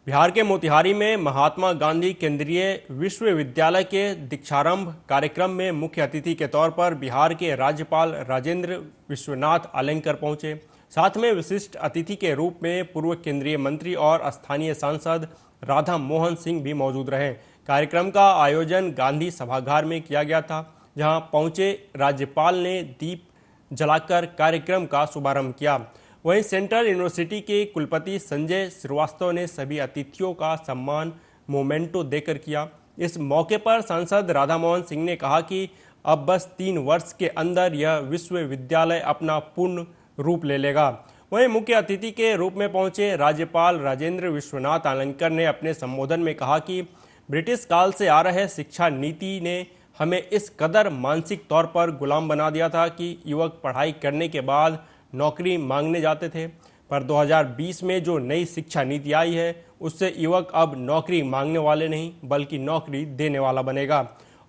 बिहार के मोतिहारी में महात्मा गांधी केंद्रीय विश्वविद्यालय के दीक्षारंभ कार्यक्रम में मुख्य अतिथि के तौर पर बिहार के राज्यपाल राजेंद्र विश्वनाथ आलेंकर पहुंचे। साथ में विशिष्ट अतिथि के रूप में पूर्व केंद्रीय मंत्री और स्थानीय सांसद राधा मोहन सिंह भी मौजूद रहे। कार्यक्रम का आयोजन गांधी सभागार में किया गया था, जहां पहुंचे राज्यपाल ने दीप जलाकर कार्यक्रम का शुभारंभ किया। वहीं सेंट्रल यूनिवर्सिटी के कुलपति संजय श्रीवास्तव ने सभी अतिथियों का सम्मान मोमेंटो देकर किया। इस मौके पर सांसद राधा मोहन सिंह ने कहा कि अब बस 3 वर्ष के अंदर यह विश्वविद्यालय अपना पूर्ण रूप ले लेगा। वहीं मुख्य अतिथि के रूप में पहुंचे राज्यपाल राजेंद्र विश्वनाथ आलेंकर ने अपने संबोधन में कहा कि ब्रिटिश काल से आ रहे शिक्षा नीति ने हमें इस कदर मानसिक तौर पर गुलाम बना दिया था कि युवक पढ़ाई करने के बाद नौकरी मांगने जाते थे, पर 2020 में जो नई शिक्षा नीति आई है उससे युवक अब नौकरी मांगने वाले नहीं बल्कि नौकरी देने वाला बनेगा।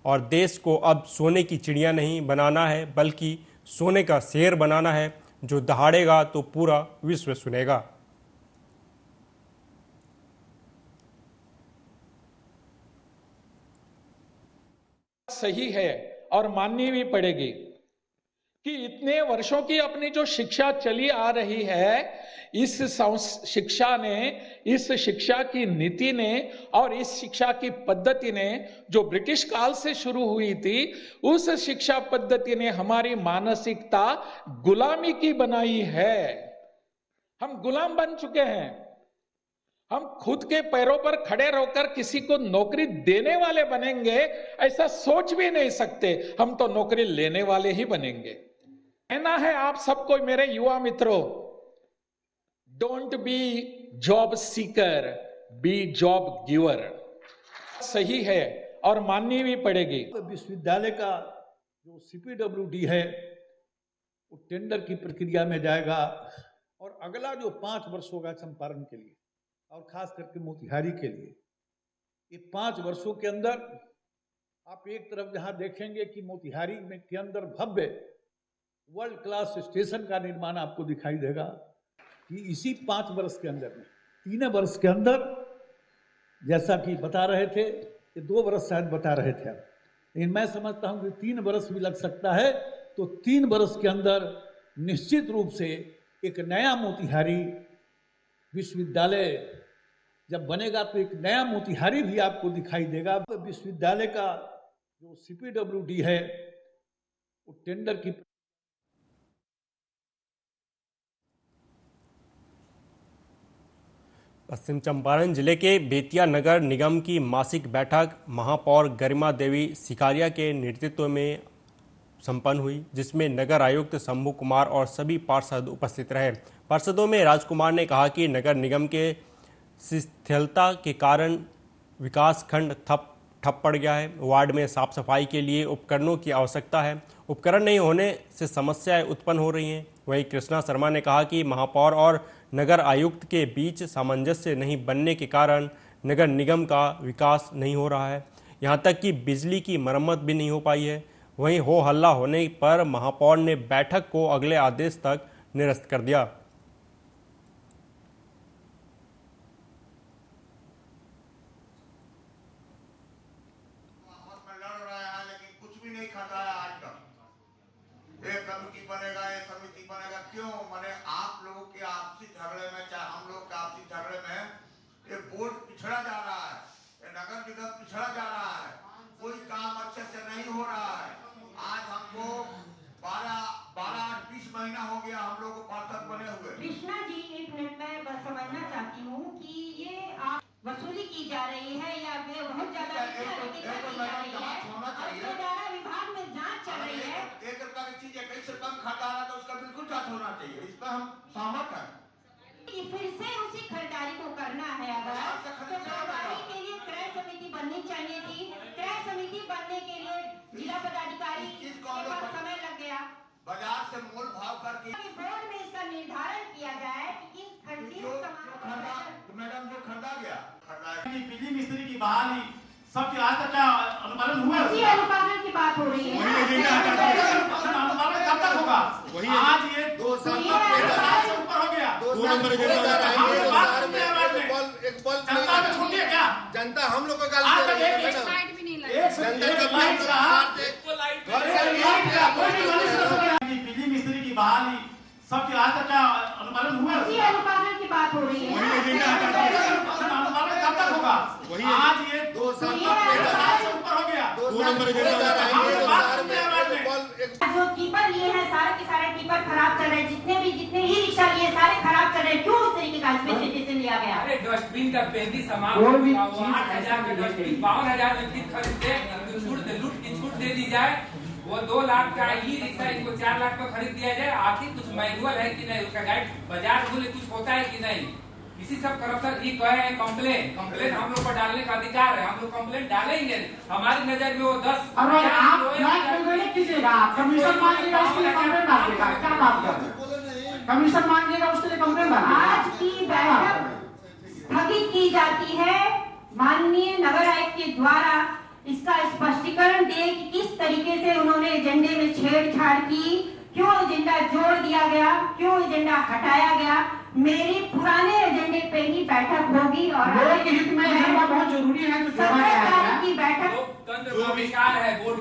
और देश को अब सोने की चिड़िया नहीं बनाना है बल्कि सोने का शेर बनाना है। जो दहाड़ेगा तो पूरा विश्व सुनेगा। सही है और माननी भी पड़ेगी कि इतने वर्षों की अपनी जो शिक्षा चली आ रही है, इस शिक्षा ने, इस शिक्षा की नीति ने और इस शिक्षा की पद्धति ने जो ब्रिटिश काल से शुरू हुई थी, उस शिक्षा पद्धति ने हमारी मानसिकता गुलामी की बनाई है। हम गुलाम बन चुके हैं। हम खुद के पैरों पर खड़े रहकर किसी को नौकरी देने वाले बनेंगे ऐसा सोच भी नहीं सकते। हम तो नौकरी लेने वाले ही बनेंगे। कहना है आप सबको, मेरे युवा मित्रों, don't be job seeker, be job giver. सही है और माननी भी पड़ेगी। विश्वविद्यालय का जो CPWD है वो टेंडर की प्रक्रिया में जाएगा और अगला जो 5 वर्ष होगा चंपारण के लिए और खास करके मोतिहारी के लिए, ये 5 वर्षों के अंदर आप एक तरफ जहां देखेंगे कि मोतिहारी में के अंदर भव्य वर्ल्ड क्लास स्टेशन का निर्माण आपको दिखाई देगा कि इसी 5 वर्ष के अंदर में 3 वर्ष के अंदर, जैसा कि बता रहे थे, ये 2 वर्ष शायद बता रहे थे, लेकिन मैं समझता हूं कि 3 वर्ष भी लग सकता है। तो 3 वर्ष के अंदर निश्चित रूप से एक नया मोतिहारी विश्वविद्यालय जब बनेगा तो एक नया मोतिहारी भी आपको दिखाई देगा। विश्वविद्यालय का जो CPWD है वो टेंडर की पश्चिम चंपारण जिले के बेतिया नगर निगम की मासिक बैठक महापौर गरिमा देवी सिकारिया के नेतृत्व में संपन्न हुई, जिसमें नगर आयुक्त शंभू कुमार और सभी पार्षद उपस्थित रहे। पार्षदों में राजकुमार ने कहा कि नगर निगम के शिथिलता के कारण विकास खंड ठप पड़ गया है। वार्ड में साफ सफाई के लिए उपकरणों की आवश्यकता है। उपकरण नहीं होने से समस्याएं उत्पन्न हो रही हैं। वहीं कृष्णा शर्मा ने कहा कि महापौर और नगर आयुक्त के बीच सामंजस्य नहीं बनने के कारण नगर निगम का विकास नहीं हो रहा है। यहां तक कि बिजली की मरम्मत भी नहीं हो पाई है। वहीं हो हल्ला होने पर महापौर ने बैठक को अगले आदेश तक निरस्त कर दिया। कमेटी बनेगा, ये समिति बनेगा, क्यों? माने आप लोगों के आपसी झगड़े में, चाहे हम लोग के आपसी झगड़े में ये बोर्ड पिछड़ा जा रहा है, ये नगर निगम पिछड़ा जा रहा है, कोई काम अच्छे से नहीं हो रहा है। आज हमको 12-20 महीना हो गया हम लोग को पार्षद बने हुए। कृष्णा जी, 1 मिनट में बस समझना चाहती हूँ कि ये आप वसूली की जा रही है या बहुत ज्यादा विभाग में जांच चल रही है। 1 रुपया की चीज 21 से कम खाता है तो उसका बिल्कुल जांच होना चाहिए। इस पर हम सहमत हैं। फिर से उसी खरीदारी को करना है। अगर तो खरीदारी के लिए क्रय समिति बननी चाहिए थी। क्रय समिति बनने के लिए जिला पदाधिकारी के पास समय लग गया। बाजार से मोल भाव करके बोर्ड में इसका निर्धारण किया जाए कि किस मैडम जो खरीदा गया, बिजली मिस्त्री की बहाली सब आज तक क्या अनुपालन हुआ? अनुपालन की बात हो रही है। अनुपालन कब तक होगा? आज ये 2 साल ऊपर हो गया। 2 नंबर जनता हम लोग को गाली आज दे रही है एक मैडम। लाइट भी नहीं लगी। जनता का लाइट का बिजली मिस्त्री की बहाली सबके आज तक क्या अनुपालन हुआ है? इसी अनुपालन की बात हो रही है ना। अनुपालन कब तक होगा? आज ये 2 साल ये से ऊपर हो गया। 2 नंबर एजेंडा जा रहा है। जो कीपर लिए हैं सारे के सारे कीपर खराब चल रहे हैं, जितने ई रिक्शा लिए सारे खराब चल रहे हैं। क्यों इस तरीके का स्पेसिफिकेशन लिया गया? अरे डस्टबिन का पेंदी सामान 8,000 के डस्टबिन 52,000 में फिर खरीदते लूट की छूट दे दी जाए। वो 2 लाख का ई रिक्शा इनको 4 लाख में खरीद दिया जाए। आखिर कुछ मैनुअल है कि नहीं, उसका गाइड बाजार मूल्य कुछ होता है कि नहीं? इसी सब करप्शन ये कहे हैं कंप्लेन हम लोग को डालने का अधिकार है। हम लोग कंप्लेन डालेंगे। हमारी नजर में वो 10 अरे आप नहीं कीजिएगा, कमीशन मांगिएगा उसके लिए कंप्लेन डालिएगा। क्या बात कर रहे हैं? कमीशन मांगिएगा उसके लिए कंप्लेन डालिएगा। आज की बैठक स्थगित की जाती है। माननीय नगर आयुक्त के द्वारा इसका स्पष्टीकरण दे कि किस तरीके से उन्होंने एजेंडे में छेड़छाड़ की, क्यों एजेंडा जोड़ दिया गया, क्यों एजेंडा हटाया गया। मेरी पुराने एजेंडे पे ही बैठक होगी और लोक हित में एजेंडा बहुत जरूरी है। तो 17 तारीख की बैठक लोकतंत्र का विकार है। बोर्ड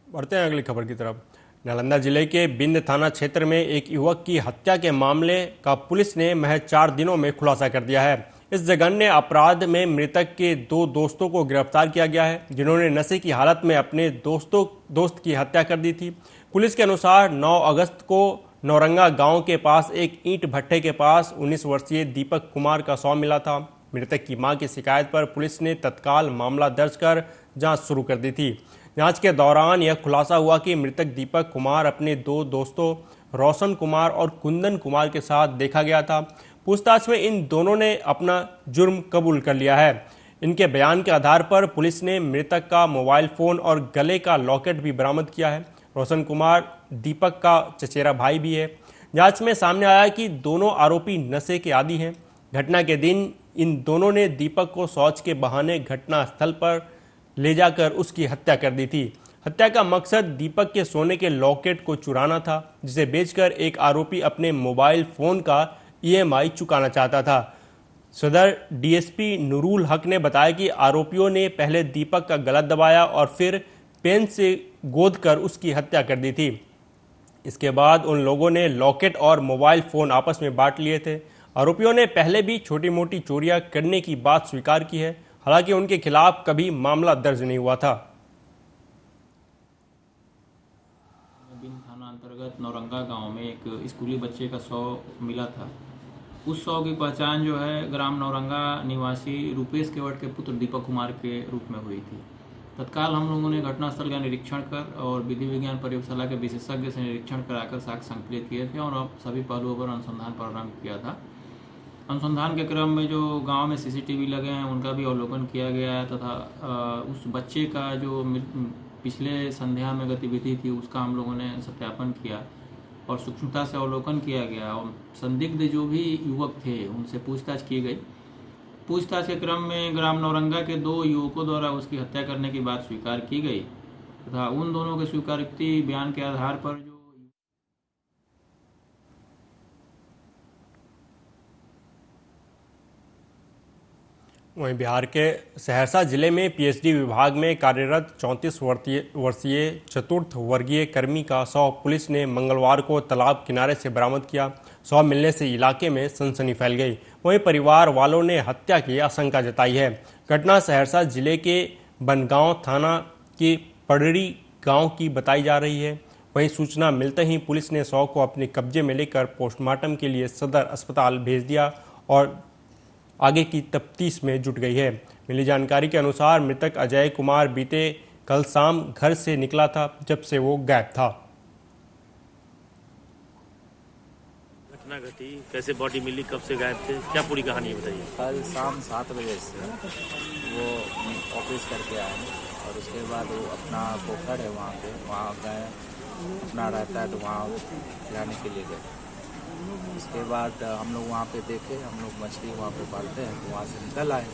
बढ़ते हैं अगली खबर की तरफ। नालंदा जिले के बिंद थाना क्षेत्र में एक युवक की हत्या के मामले का पुलिस ने महज 4 दिनों में खुलासा कर दिया है। इस जघन्य अपराध में मृतक के 2 दोस्तों को गिरफ्तार किया गया है, जिन्होंने नशे की हालत में अपने दोस्त की हत्या कर दी थी। पुलिस के अनुसार 9 अगस्त को नौरंगा गांव के पास एक ईंट भट्टे के पास 19 वर्षीय दीपक कुमार का शव मिला था। मृतक की मां की शिकायत पर पुलिस ने तत्काल मामला दर्ज कर जांच शुरू कर दी थी। जांच के दौरान यह खुलासा हुआ कि मृतक दीपक कुमार अपने 2 दोस्तों रोशन कुमार और कुंदन कुमार के साथ देखा गया था। पूछताछ में इन दोनों ने अपना जुर्म कबूल कर लिया है। इनके बयान के आधार पर पुलिस ने मृतक का मोबाइल फोन और गले का लॉकेट भी बरामद किया है। रोशन कुमार दीपक का चचेरा भाई भी है। जांच में सामने आया कि दोनों आरोपी नशे के आदी हैं। घटना के दिन इन दोनों ने दीपक को शौच के बहाने घटना स्थल पर ले जाकर उसकी हत्या कर दी थी। हत्या का मकसद दीपक के सोने के लॉकेट को चुराना था, जिसे बेचकर एक आरोपी अपने मोबाइल फोन का EMI चुकाना चाहता था। सदर डीएसपी नूरुल हक ने बताया कि आरोपियों ने पहले दीपक का गला दबाया और फिर पेन से गोदकर उसकी हत्या कर दी थी। इसके बाद उन लोगों ने लॉकेट और मोबाइल फोन आपस में बांट लिए थे। आरोपियों ने पहले भी छोटी मोटी चोरियां करने की बात स्वीकार की है, हालांकि उनके खिलाफ कभी मामला दर्ज नहीं हुआ था। बिन थाना अंतर्गत नौरंगा गांव में एक स्कूली बच्चे का शव मिला था। उस शव की पहचान जो है ग्राम नौरंगा निवासी रुपेश केवट के पुत्र दीपक कुमार के रूप में हुई थी। तत्काल हम लोगों ने घटनास्थल का निरीक्षण कर और विधि विज्ञान प्रयोगशाला के विशेषज्ञ से निरीक्षण कराकर साक्ष्य संकलित किए थे और अब सभी पहलुओं पर अनुसंधान प्रारंभ किया था। अनुसंधान के क्रम में जो गांव में CCTV लगे हैं उनका भी अवलोकन किया गया है तथा उस बच्चे का जो पिछले संध्या में गतिविधि थी उसका हम लोगों ने सत्यापन किया और सूक्ष्मता से अवलोकन किया गया और संदिग्ध जो भी युवक थे उनसे पूछताछ की गई। पूछताछ के क्रम में ग्राम नौरंगा के 2 युवकों द्वारा उसकी हत्या करने की बात स्वीकार की गई तथा उन दोनों के स्वीकारोक्ति बयान के आधार पर जो वहीं बिहार के सहरसा जिले में PhD विभाग में कार्यरत 34 वर्षीय चतुर्थ वर्गीय कर्मी का शव पुलिस ने मंगलवार को तालाब किनारे से बरामद किया। शव मिलने से इलाके में सनसनी फैल गई। वहीं परिवार वालों ने हत्या की आशंका जताई है। घटना सहरसा जिले के बनगांव थाना के पड़री गांव की बताई जा रही है। वहीं सूचना मिलते ही पुलिस ने शव को अपने कब्जे में लेकर पोस्टमार्टम के लिए सदर अस्पताल भेज दिया और आगे की तफ्तीश में जुट गई है। मिली जानकारी के अनुसार मृतक अजय कुमार बीते कल शाम घर से निकला था, जब से वो गायब था। घटना घटी, कैसे बॉडी मिली, कब से गायब थे, क्या पूरी कहानी बताइए। कल शाम 7 बजे से वो ऑफिस करके आए और उसके बाद वो अपना पोखर है वहाँ गए, अपना रहता है तो वहाँ जाने के लिए गए। उसके बाद हम लोग वहाँ पे देखे, हम लोग मछली वहाँ पे पालते हैं तो वहाँ से निकल आए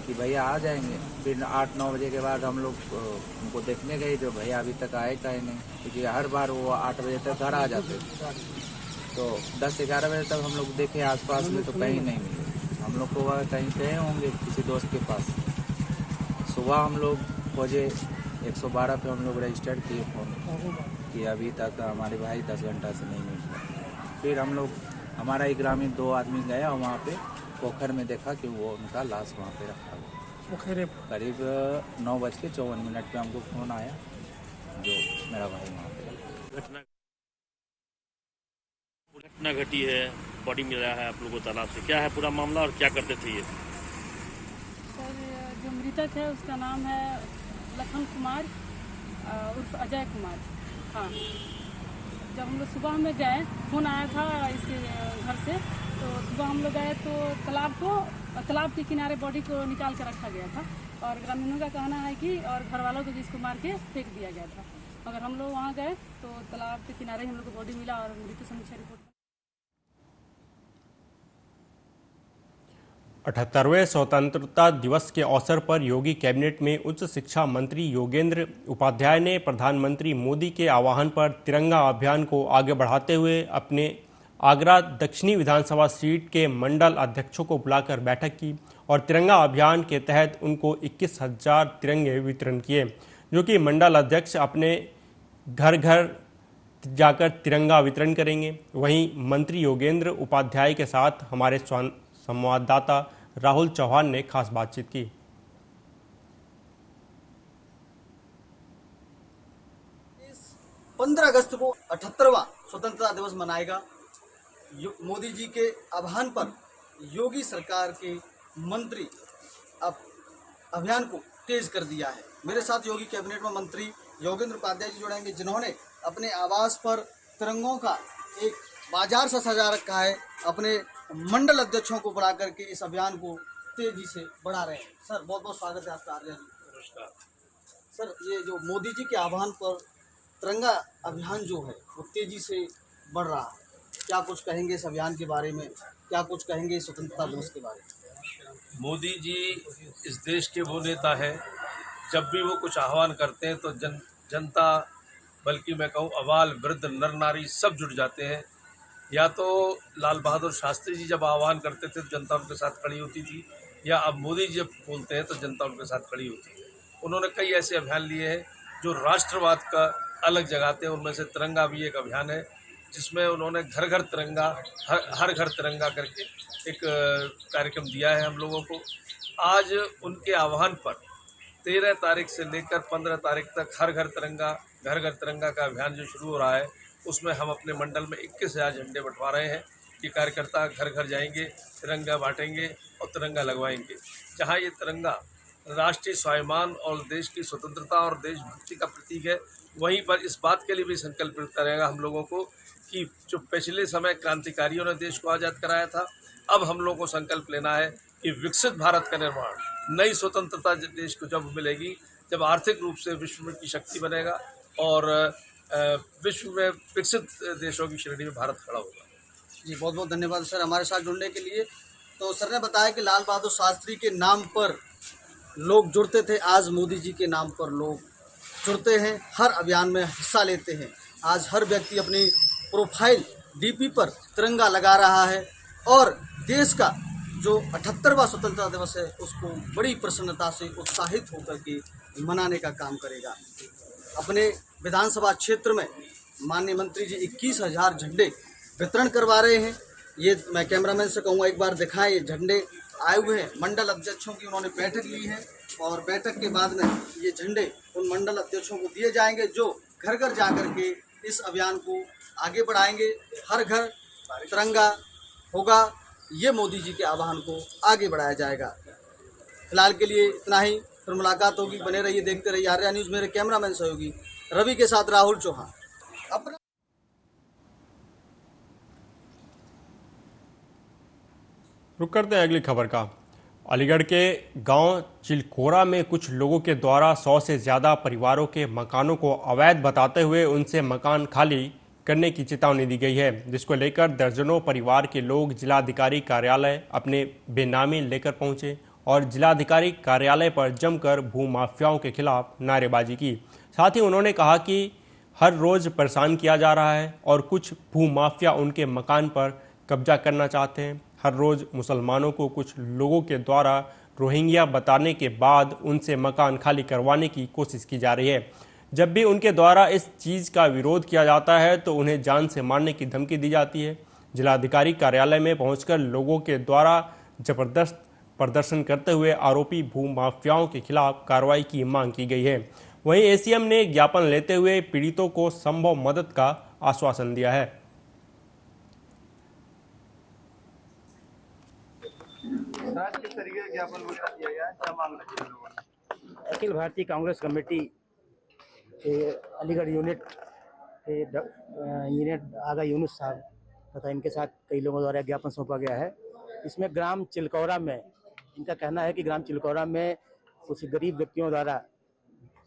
कि भैया आ जाएंगे। फिर 8-9 बजे के बाद हम लोग उनको देखने गए तो भैया अभी तक आए कहीं नहीं, क्योंकि हर बार वो 8 बजे तक घर आ जाते थे। तो 10-11 बजे तक हम लोग देखे आसपास में तो कहीं नहीं मिले। हम लोग को वह कहीं गए होंगे किसी दोस्त के पास। सुबह हम लोग खोजे 112 पे हम लोग रजिस्टर किए फ़ोन कि अभी तक हमारे भाई 10 घंटा से नहीं मिल रहा। फिर हम लोग हमारा ही ग्रामीण 2 आदमी गया वहाँ पे पोखर में देखा कि वो उनका लाश वहाँ पे रखा हुआ। करीब 9:54 पे हमको फ़ोन आया जो मेरा भाई वहाँ पे घटना घटी है, बॉडी मिला है आप लोगों को तालाब से। क्या है पूरा मामला और क्या करते थे ये? सर, जो मृतक है उसका नाम है लखन कुमार उर्फ अजय कुमार। हाँ, जब हम लोग सुबह में गए, फ़ोन आया था इसके घर से, तो सुबह हम लोग गए तो तालाब के किनारे बॉडी को निकाल कर रखा गया था और ग्रामीणों का कहना है कि और घर वालों को जिसको मार के फेंक दिया गया था। मगर हम लोग वहाँ गए तो तालाब के किनारे हम लोग को बॉडी मिला और मृत्यु समीक्षा रिपोर्ट। 78वें स्वतंत्रता दिवस के अवसर पर योगी कैबिनेट में उच्च शिक्षा मंत्री योगेंद्र उपाध्याय ने प्रधानमंत्री मोदी के आह्वान पर तिरंगा अभियान को आगे बढ़ाते हुए अपने आगरा दक्षिणी विधानसभा सीट के मंडल अध्यक्षों को बुलाकर बैठक की और तिरंगा अभियान के तहत उनको 21,000 तिरंगे वितरण किए, जो कि मंडल अध्यक्ष अपने घर घर जाकर तिरंगा वितरण करेंगे। वहीं मंत्री योगेंद्र उपाध्याय के साथ हमारे संवाददाता राहुल चौहान ने खास बातचीत की। 15 अगस्त को 78वां स्वतंत्रता दिवस मनाएगा। मोदी जी के आह्वान पर योगी सरकार के मंत्री अब अभियान को तेज कर दिया है। मेरे साथ योगी कैबिनेट में मंत्री योगेंद्र उपाध्याय जी जुड़ेंगे, जिन्होंने अपने आवास पर तिरंगों का एक बाजार सा सजा रखा है। अपने मंडल अध्यक्षों को बुला करके इस अभियान को तेजी से बढ़ा रहे हैं। सर, बहुत बहुत स्वागत है आपका आर्या जी। सर, ये जो मोदी जी के आह्वान पर तिरंगा अभियान जो है वो तेजी से बढ़ रहा है, क्या कुछ कहेंगे इस अभियान के बारे में? क्या कुछ कहेंगे स्वतंत्रता दिवस के बारे में? मोदी जी इस देश के वो नेता है, जब भी वो कुछ आह्वान करते हैं तो जनता, बल्कि मैं कहूँ अबाल वृद्ध नर नारी सब जुट जाते हैं। या तो लाल बहादुर शास्त्री जी जब आह्वान करते थे तो जनता उनके साथ खड़ी होती थी, या अब मोदी जी जब बोलते हैं तो जनता उनके साथ खड़ी होती है। उन्होंने कई ऐसे अभियान लिए हैं जो राष्ट्रवाद का अलग जगाते हैं। उनमें से तिरंगा भी एक अभियान है, जिसमें उन्होंने घर घर तिरंगा, हर घर तिरंगा करके एक कार्यक्रम दिया है हम लोगों को। आज उनके आह्वान पर 13 तारीख से लेकर 15 तारीख तक हर घर तिरंगा, घर घर तिरंगा का अभियान जो शुरू हो रहा है, उसमें हम अपने मंडल में 21,000 झंडे बंटवा रहे हैं कि कार्यकर्ता घर घर जाएंगे, तिरंगा बांटेंगे और तिरंगा लगवाएंगे। जहां ये तिरंगा राष्ट्रीय स्वाभिमान और देश की स्वतंत्रता और देशभक्ति का प्रतीक है, वहीं पर इस बात के लिए भी संकल्प रहेगा हम लोगों को कि जो पिछले समय क्रांतिकारियों ने देश को आज़ाद कराया था, अब हम लोगों को संकल्प लेना है कि विकसित भारत का निर्माण, नई स्वतंत्रता देश को जब मिलेगी, जब आर्थिक रूप से विश्व में की शक्ति बनेगा और विश्व में विकसित देशों की श्रेणी में भारत खड़ा होगा। जी, बहुत बहुत धन्यवाद सर हमारे साथ जुड़ने के लिए। तो सर ने बताया कि लाल बहादुर शास्त्री के नाम पर लोग जुड़ते थे, आज मोदी जी के नाम पर लोग जुड़ते हैं, हर अभियान में हिस्सा लेते हैं। आज हर व्यक्ति अपनी प्रोफाइल डीपी पर तिरंगा लगा रहा है और देश का जो 78वां स्वतंत्रता दिवस है उसको बड़ी प्रसन्नता से उत्साहित होकर के मनाने का काम करेगा। अपने विधानसभा क्षेत्र में माननीय मंत्री जी 21,000 झंडे वितरण करवा रहे हैं। ये मैं कैमरामैन से कहूँगा एक बार दिखाएं, ये झंडे आए हुए हैं। मंडल अध्यक्षों की उन्होंने बैठक ली है और बैठक के बाद में ये झंडे उन मंडल अध्यक्षों को दिए जाएंगे, जो घर घर जा कर के इस अभियान को आगे बढ़ाएंगे। हर घर तिरंगा होगा, ये मोदी जी के आह्वान को आगे बढ़ाया जाएगा। फिलहाल के लिए इतना ही, फिर मुलाकात होगी। बने रहिए, देखते रहिए आर्या न्यूज़। मेरे कैमरामैन सहयोगी रवि के साथ राहुल चौहान। अपना रुक करते हैं अगली खबर का। अलीगढ़ के गांव चिलकोरा में कुछ लोगों के द्वारा 100 से ज़्यादा परिवारों के मकानों को अवैध बताते हुए उनसे मकान खाली करने की चेतावनी दी गई है, जिसको लेकर दर्जनों परिवार के लोग जिलाधिकारी कार्यालय अपने बेनामी लेकर पहुंचे और जिलाधिकारी कार्यालय पर जमकर भूमाफियाओं के खिलाफ नारेबाजी की। साथ ही उन्होंने कहा कि हर रोज परेशान किया जा रहा है और कुछ भूमाफिया उनके मकान पर कब्जा करना चाहते हैं। हर रोज मुसलमानों को कुछ लोगों के द्वारा रोहिंग्या बताने के बाद उनसे मकान खाली करवाने की कोशिश की जा रही है। जब भी उनके द्वारा इस चीज़ का विरोध किया जाता है तो उन्हें जान से मारने की धमकी दी जाती है। जिलाधिकारी कार्यालय में पहुंचकर लोगों के द्वारा जबरदस्त प्रदर्शन करते हुए आरोपी भूमाफियाओं के खिलाफ कार्रवाई की मांग की गई है। वहीं एसीएम ने ज्ञापन लेते हुए पीड़ितों को संभव मदद का आश्वासन दिया है। किस तरीके का ज्ञापन वगैरह दिया गया है, क्या मांग रखी है लोगों ने? अखिल भारतीय कांग्रेस कमेटी के अलीगढ़ यूनिट के यूनिट आगा यूनुस साहब तथा इनके साथ कई लोगों द्वारा ज्ञापन सौंपा गया है। इसमें ग्राम चिलकौरा में इनका कहना है कि ग्राम चिलकौरा में कुछ गरीब व्यक्तियों द्वारा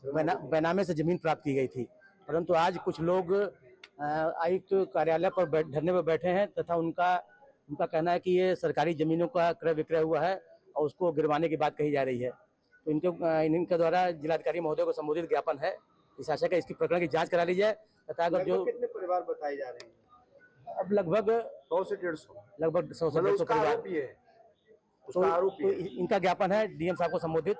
बैनामे से ज़मीन प्राप्त की गई थी, परंतु आज कुछ लोग आयुक्त कार्यालय पर धरने पर बैठे हैं तथा उनका कहना है कि ये सरकारी ज़मीनों का क्रय विक्रय हुआ है और उसको गिरवाने की बात कही जा रही है। तो इनके द्वारा जिलाधिकारी महोदय को संबोधित ज्ञापन है। इस आशय का इसकी प्रकरण की जांच करा ली जाए तथा अगर जो कितने परिवार बताए जा रहे हैं? अब लगभग 100 से 150 लगभग 100 से 150 परिवार तो इनका ज्ञापन है डीएम साहब को संबोधित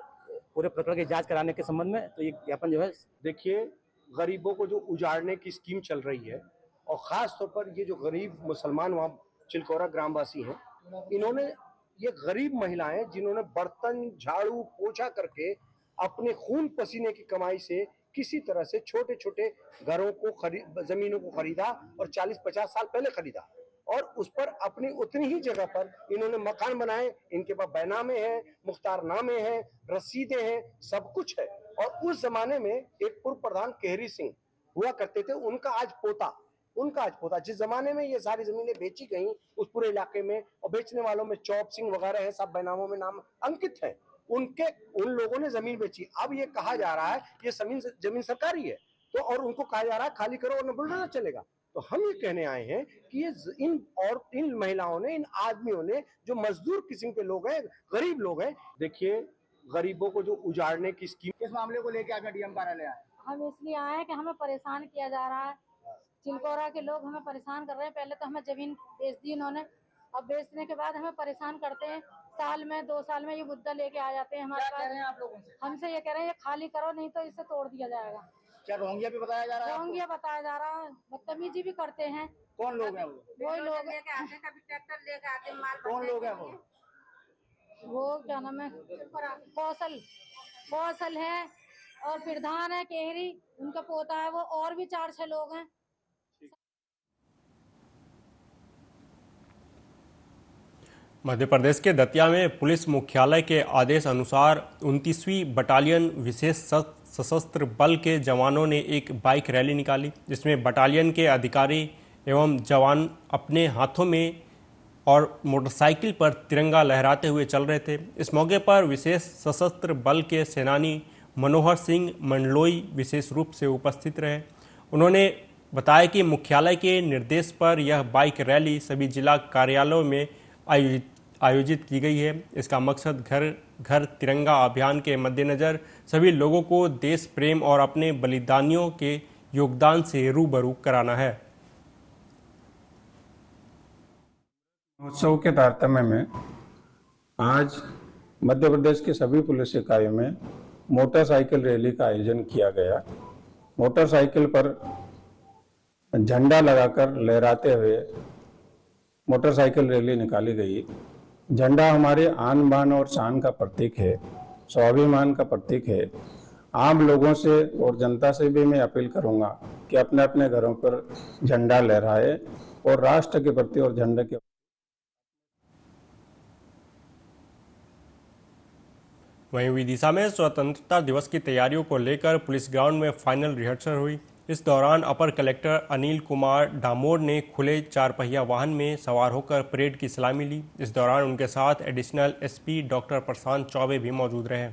पूरे प्रकरण की जांच कराने के संबंध में। तो ये ज्ञापन जो है, देखिए, गरीबों को जो उजाड़ने की स्कीम चल रही है और खास तौर पर ये जो गरीब मुसलमान वहाँ चिलकौरा ग्रामवासी हैं, इन्होंने ये गरीब महिलाएं जिन्होंने बर्तन झाड़ू पोछा करके अपने खून पसीने की कमाई से किसी तरह से छोटे छोटे घरों को जमीनों को खरीदा और 40-50 साल पहले खरीदा और उस पर अपनी उतनी ही जगह पर इन्होंने मकान बनाए। इनके पास बैनामे हैं, मुख्तारनामे हैं, रसीदें हैं, सब कुछ है। और उस जमाने में एक पूर्व प्रधान केहरी सिंह हुआ करते थे, उनका आज पोता जिस जमाने में ये सारी जमीनें बेची गई उस पूरे इलाके में, और बेचने वालों में चौप सिंह वगैरह है, सब बैनामों में नाम अंकित है, उन लोगों ने जमीन बेची। अब ये कहा जा रहा है ये जमीन सरकारी है, तो और उनको कहा जा रहा है खाली करो और न बुलडोजर चलेगा। तो हम ये कहने आए हैं कि ये इन महिलाओं ने, इन आदमियों ने, जो मजदूर किस्म के लोग हैं, गरीब लोग हैं, देखिए गरीबों को जो उजाड़ने की स्कीम, इस मामले को लेकर आज डीएम कार्यालय आए। हम इसलिए आए कि हमें परेशान किया जा रहा है। चिलकौरा के लोग हमें परेशान कर रहे हैं। पहले तो हमें जमीन बेच दी इन्होंने, अब बेचने के बाद हमें परेशान करते हैं। साल में 2 साल में ये मुद्दा लेके आ जाते हैं हमारे पास। आप लोगों से हमसे ये कह रहे हैं ये खाली करो, नहीं तो इसे तोड़ दिया जाएगा। क्या रोहिंग्या भी बताया जा रहा है? रोहिंग्या बताया जा रहा है, बदतमीजी भी करते हैं। कौन लोग हैं वो? वही लोग लेके आते, कभी ट्रैक्टर लेके आते, माल कौन लोग हैं वो क्या नाम है, कौशल है और प्रधान है केहरी, उनका पोता है वो, और भी 4-6 लोग हैं। मध्य प्रदेश के दतिया में पुलिस मुख्यालय के आदेश अनुसार 29वीं बटालियन विशेष सशस्त्र बल के जवानों ने एक बाइक रैली निकाली, जिसमें बटालियन के अधिकारी एवं जवान अपने हाथों में और मोटरसाइकिल पर तिरंगा लहराते हुए चल रहे थे। इस मौके पर विशेष सशस्त्र बल के सेनानी मनोहर सिंह मंडलोई विशेष रूप से उपस्थित रहे। उन्होंने बताया कि मुख्यालय के निर्देश पर यह बाइक रैली सभी जिला कार्यालयों में आयोजित की गई है। इसका मकसद घर घर तिरंगा अभियान के मद्देनज़र सभी लोगों को देश प्रेम और अपने बलिदानियों के योगदान से रूबरू कराना है। उत्सव के तारतम्य में आज मध्य प्रदेश के सभी पुलिस इकाइयों में मोटरसाइकिल रैली का आयोजन किया गया। मोटरसाइकिल पर झंडा लगाकर लहराते हुए मोटरसाइकिल रैली निकाली गई। झंडा हमारे आन बान और शान का प्रतीक है, स्वाभिमान का प्रतीक है। आम लोगों से और जनता से भी मैं अपील करूंगा कि अपने अपने घरों पर झंडा लहराए और राष्ट्र के प्रति और झंडे के। वहीं विदिशा में स्वतंत्रता दिवस की तैयारियों को लेकर पुलिस ग्राउंड में फाइनल रिहर्सल हुई। इस दौरान अपर कलेक्टर अनिल कुमार डामोर ने खुले 4 पहिया वाहन में सवार होकर परेड की सलामी ली। इस दौरान उनके साथ एडिशनल एसपी डॉक्टर प्रशांत चौबे भी मौजूद रहे।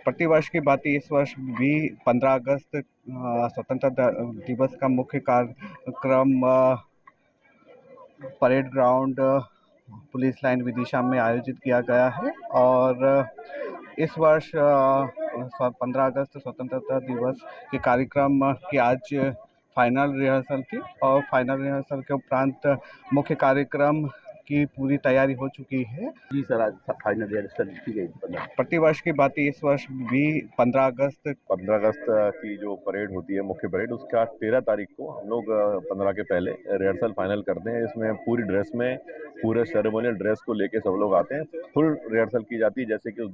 प्रतिवर्ष की बात इस वर्ष भी 15 अगस्त स्वतंत्रता दिवस का मुख्य कार्यक्रम parade ground police line Vidisha में आयोजित किया गया है और इस वर्ष 15 अगस्त स्वतंत्रता दिवस के कार्यक्रम की आज फाइनल रिहर्सल थी और फाइनल रिहर्सल के उपरांत मुख्य कार्यक्रम की पूरी तैयारी हो चुकी है। जी सर, आज फाइनल रिहर्सल की गई। प्रतिवर्ष की बात इस वर्ष भी 15 अगस्त की जो परेड होती है, मुख्य परेड, उसका 13 तारीख को हम लोग 15 के पहले रिहर्सल फाइनल करते हैं। इसमें पूरी ड्रेस में, पूरे सेरेमोनियल ड्रेस को लेके सब लोग आते हैं। फुल रिहर्सल की जाती है जैसे कि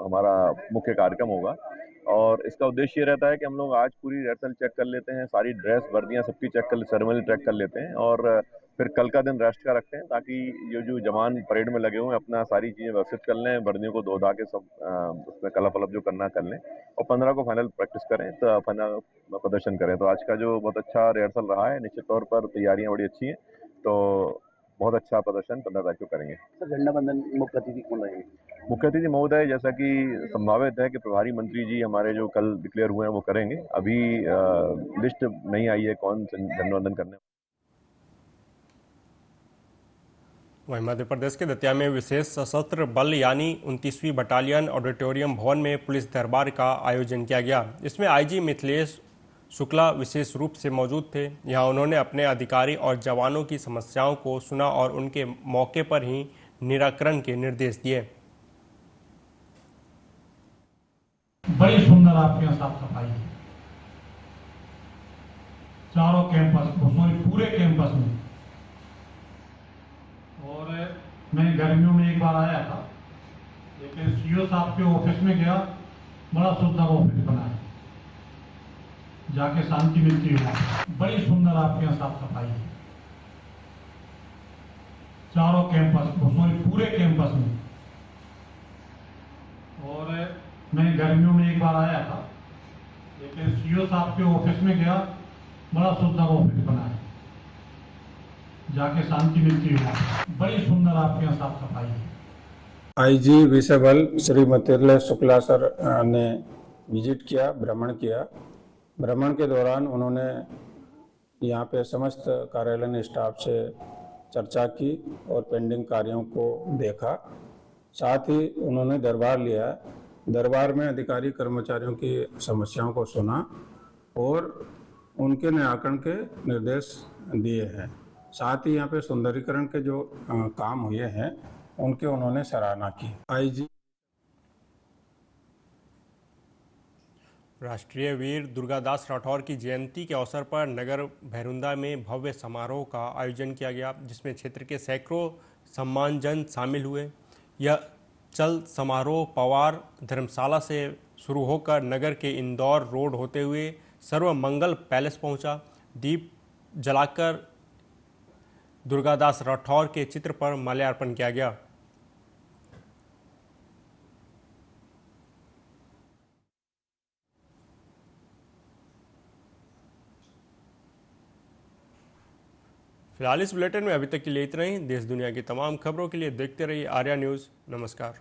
हमारा मुख्य कार्यक्रम होगा और इसका उद्देश्य ये रहता है कि हम लोग आज पूरी रिहर्सल चेक कर लेते हैं, सारी ड्रेस वर्दियां सबकी चेक कर, सेरेमोनियल चेक कर लेते हैं और फिर कल का दिन रेस्ट का रखते हैं ताकि ये जो जवान परेड में लगे हुए हैं अपना सारी चीजें व्यवस्थित कर लें, वर्दियों को धो धा के सब उसमें कलप वलप जो करना कर लें और 15 को फाइनल प्रैक्टिस करें, तो फाइनल प्रदर्शन करें। तो आज का जो बहुत अच्छा रिहर्सल रहा है, निश्चित तौर पर तैयारियां बड़ी अच्छी हैं, तो बहुत अच्छा प्रदर्शन 15 तारीख को करेंगे। सर, झंडा बंधन मुख्य अतिथि कौन रहेंगे? मुख्य अतिथि महोदय, जैसा कि संभावित है कि प्रभारी मंत्री जी हमारे जो कल डिक्लेयर हुए हैं वो करेंगे। अभी लिस्ट नहीं आई है कौन झंडा बंधन करने। वहीं मध्य प्रदेश के दतिया में विशेष सशस्त्र बल यानी 29वीं बटालियन ऑडिटोरियम भवन में पुलिस दरबार का आयोजन किया गया। इसमें आईजी मिथिलेश शुक्ला विशेष रूप से मौजूद थे। यहां उन्होंने अपने अधिकारी और जवानों की समस्याओं को सुना और उनके मौके पर ही निराकरण के निर्देश दिए। बड़ी सुंदर आपके यहाँ साफ सफाई है, चारों कैंपस पूरे कैंपस में। और मैं गर्मियों में एक बार आया था, लेकिन सीओ साहब के ऑफिस में गया, बड़ा सुंदर ऑफिस बना है, जाके शांति मिलती है। बड़ी सुंदर आपके यहाँ साफ सफाई है, चारों कैंपस पूरे कैंपस में। और मैं गर्मियों में एक बार आया था, लेकिन सीओ साहब के ऑफिस में गया, बड़ा सुंदर ऑफिस बना है, जाके शांति मिलती है। बड़ी सुंदर आपके यहाँ साफ सफाई है। आईजी विषय बल श्री मिथिलेश शुक्ला सर ने विजिट किया, भ्रमण किया। भ्रमण के दौरान उन्होंने यहाँ पे समस्त कार्यालयीन स्टाफ से चर्चा की और पेंडिंग कार्यों को देखा। साथ ही उन्होंने दरबार लिया। दरबार में अधिकारी कर्मचारियों की समस्याओं को सुना और उनके निराकरण के निर्देश दिए हैं। साथ ही यहाँ पे सुंदरीकरण के जो काम हुए हैं उनके उन्होंने सराहना की। आईजी राष्ट्रीय वीर दुर्गादास राठौर की जयंती के अवसर पर नगर भैरुंदा में भव्य समारोह का आयोजन किया गया, जिसमें क्षेत्र के सैकड़ों सम्मानजन शामिल हुए। यह चल समारोह पवार धर्मशाला से शुरू होकर नगर के इंदौर रोड होते हुए सर्वमंगल पैलेस पहुंचा। दीप जलाकर दुर्गादास राठौर के चित्र पर माल्यार्पण किया गया। फिलहाल इस बुलेटिन में अभी तक के लिए इतना ही। देश दुनिया की तमाम खबरों के लिए देखते रहिए आर्या न्यूज़। नमस्कार।